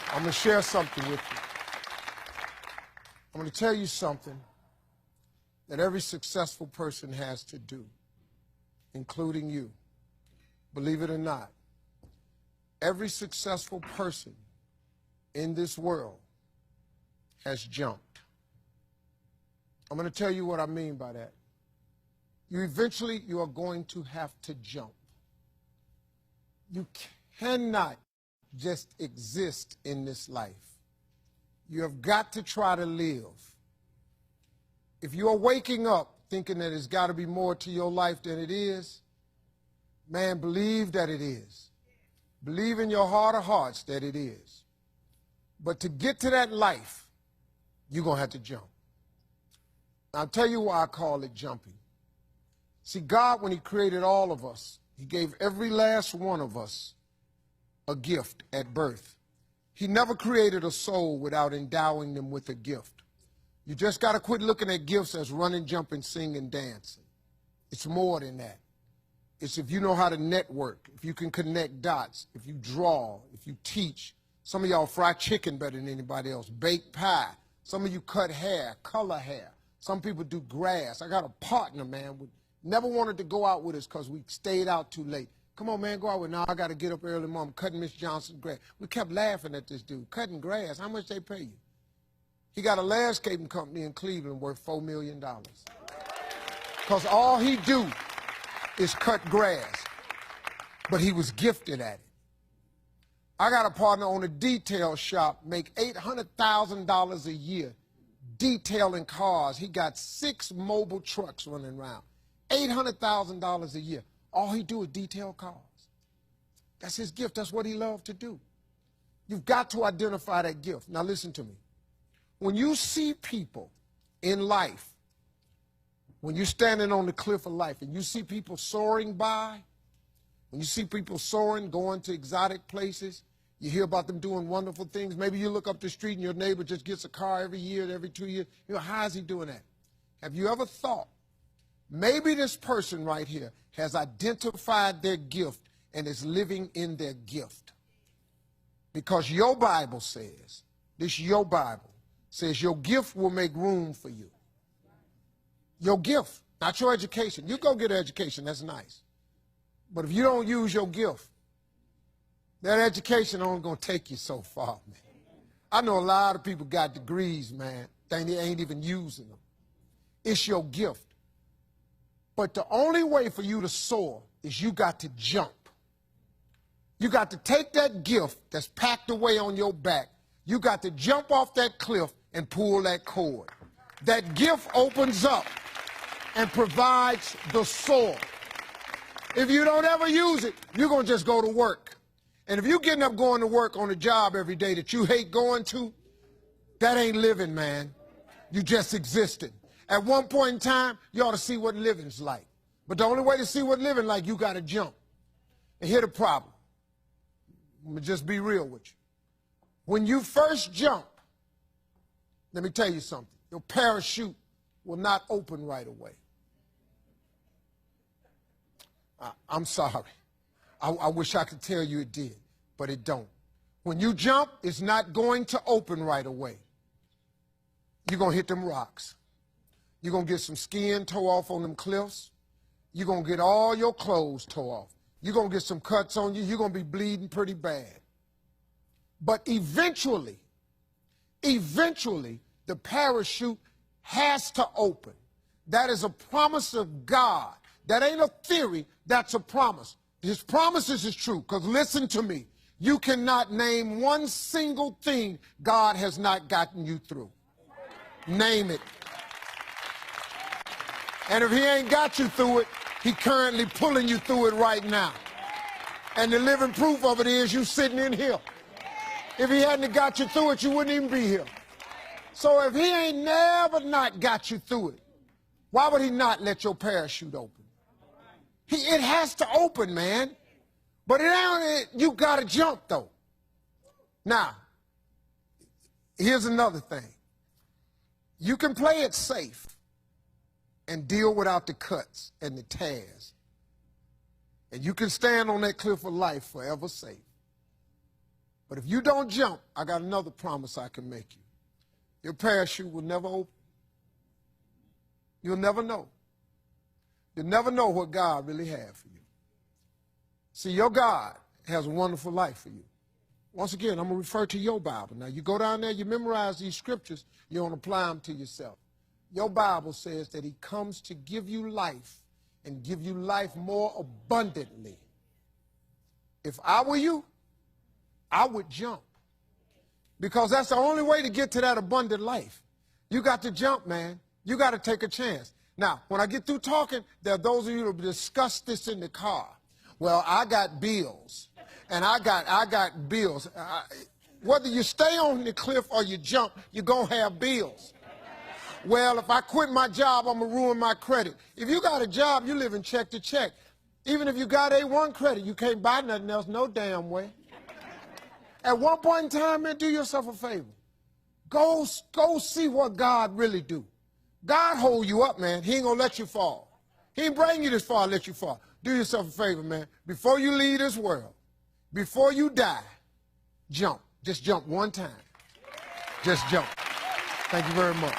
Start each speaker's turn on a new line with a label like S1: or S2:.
S1: I'm going to share something with you. I'm going to tell you something that every successful person has to do, including you. Believe it or not, every successful person in this world has jumped. I'm going to tell you what I mean by that. You are going to have to jump. You cannot just exist in this life. You have got to try to live. If you are waking up thinking that there's got to be more to your life than it is, man, believe that it is. Believe in your heart of hearts that it is. But to get to that life, you're going to have to jump. I'll tell you why I call it jumping. See, God, when he created all of us, he gave every last one of us a gift at birth. He never created a soul without endowing them with a gift. You just got to quit looking at gifts as running, jumping, singing, dancing. It's more than that. It's if you know how to network, if you can connect dots, if you draw, if you teach. Some of y'all fry chicken better than anybody else, bake pie. Some of you cut hair, color hair. Some people do grass. I got a partner, man, never wanted to go out with us because we stayed out too late. Come on, man, go out with me. Now I got to get up early, Mom, cutting Miss Johnson's grass. We kept laughing at this dude, cutting grass. How much they pay you? He got a landscaping company in Cleveland worth $4 million. Because all he do is cut grass. But he was gifted at it. I got a partner on a detail shop, make $800,000 a year detailing cars. He got 6 mobile trucks running around. $800,000 a year. All he do is detail cars. That's his gift. That's what he loved to do. You've got to identify that gift. Now listen to me. When you see people in life, when you're standing on the cliff of life and you see people soaring by, when you see people soaring, going to exotic places, you hear about them doing wonderful things. Maybe you look up the street and your neighbor just gets a car every year, every 2 years. You know, how is he doing that? Have you ever thought, maybe this person right here has identified their gift and is living in their gift? Because your Bible says, your Bible says your gift will make room for you. Your gift, not your education. You go get an education, that's nice. But if you don't use your gift, that education only going to take you so far, man. I know a lot of people got degrees, man. They ain't even using them. It's your gift. But the only way for you to soar is you got to jump. You got to take that gift that's packed away on your back. You got to jump off that cliff and pull that cord. That gift opens up and provides the soar. If you don't ever use it, you're going to just go to work. And if you're getting up going to work on a job every day that you hate going to, that ain't living, man. You just existed. At one point in time, you ought to see what living's like. But the only way to see what living like, you got to jump. And here's the problem. I'm going to just be real with you. When you first jump, let me tell you something. Your parachute will not open right away. I'm sorry. I wish I could tell you it did, but it don't. When you jump, it's not going to open right away. You're going to hit them rocks. You're going to get some skin tore off on them cliffs. You're going to get all your clothes tore off. You're going to get some cuts on you. You're going to be bleeding pretty bad. But eventually, the parachute has to open. That is a promise of God. That ain't a theory, that's a promise. His promises is true, because listen to me. You cannot name one single thing God has not gotten you through. Name it. And if he ain't got you through it, he currently pulling you through it right now. And the living proof of it is you sitting in here. If he hadn't got you through it, you wouldn't even be here. So if he ain't never not got you through it, why would he not let your parachute open? It has to open, man. But you got to jump, though. Now, here's another thing. You can play it safe and deal without the cuts and the tears. And you can stand on that cliff of life forever safe. But if you don't jump, I got another promise I can make you. Your parachute will never open. You'll never know. You'll never know what God really has for you. See, your God has a wonderful life for you. Once again, I'm going to refer to your Bible. Now, you go down there, you memorize these scriptures, you don't apply them to yourself. Your Bible says that he comes to give you life and give you life more abundantly. If I were you, I would jump. Because that's the only way to get to that abundant life. You got to jump, man. You got to take a chance. Now, when I get through talking, there are those of you who discuss this in the car. Well, I got bills, and I got bills. Whether you stay on the cliff or you jump, you're going to have bills. Well, if I quit my job, I'm going to ruin my credit. If you got a job, you live in check to check. Even if you got A1 credit, you can't buy nothing else no damn way. At one point in time, man, do yourself a favor. Go see what God really do. God hold you up, man. He ain't going to let you fall. He ain't bring you this far to let you fall. Do yourself a favor, man. Before you leave this world, before you die, jump. Just jump one time. Just jump. Thank you very much.